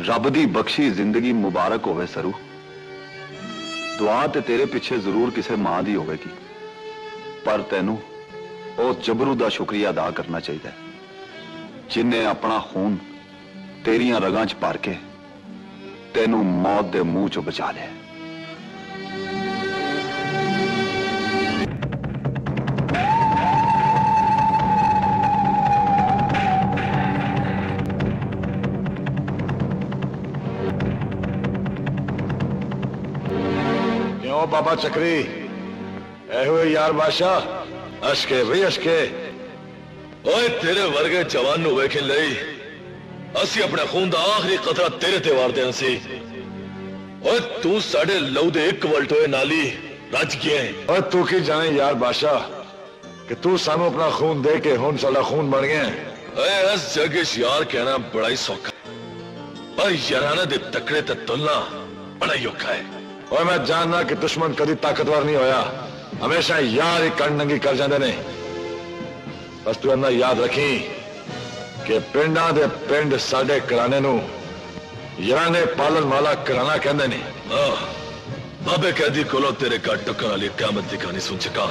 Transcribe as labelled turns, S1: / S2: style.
S1: रब दी बख्शी जिंदगी मुबारक होवे सरू। दुआ ते तेरे पिछे जरूर किसी मां दी होवेगी, पर तेनू ओ जबरू दा शुक्रिया अदा करना चाहिए जिन्हें अपना खून तेरियां रगां च भर के तेनू मौत दे मुंह चो बचा लिया।
S2: क्यों बाबा चक्री ऐ यार बादशाह, अशके भी अशके।
S3: ओए तेरे वर्गे जवान नूं वेखण लई असी अपने खून दा आखिरी कतरा तेरे ते वार देना सी। ओए तू साडे लहू दे एक वलटोए नाली रज गया है।
S2: ओए तू की जाने यार बादशाह कि तू सानू अपना खून दे के हुण साडा खून बन गया।
S3: ओए इस जगह यार कहना बड़ा ही सौखा, पर याराना दे तकड़े ते तुलना बड़ा ही औखा है।
S2: और मैं जानना कि दुश्मन कभी ताकतवर नहीं होया, हमेशा यार ही कण नंगी कर जाते ने। बस तू इन्ना याद रखी कि पिंडा दे पिंड साडे घराने नू याराने पालन वाला घराना कहंदे ने।
S3: बाबे कैदी कोलों तेरे घर टुकन वाली क़यामत दी कहानी सुन चुका।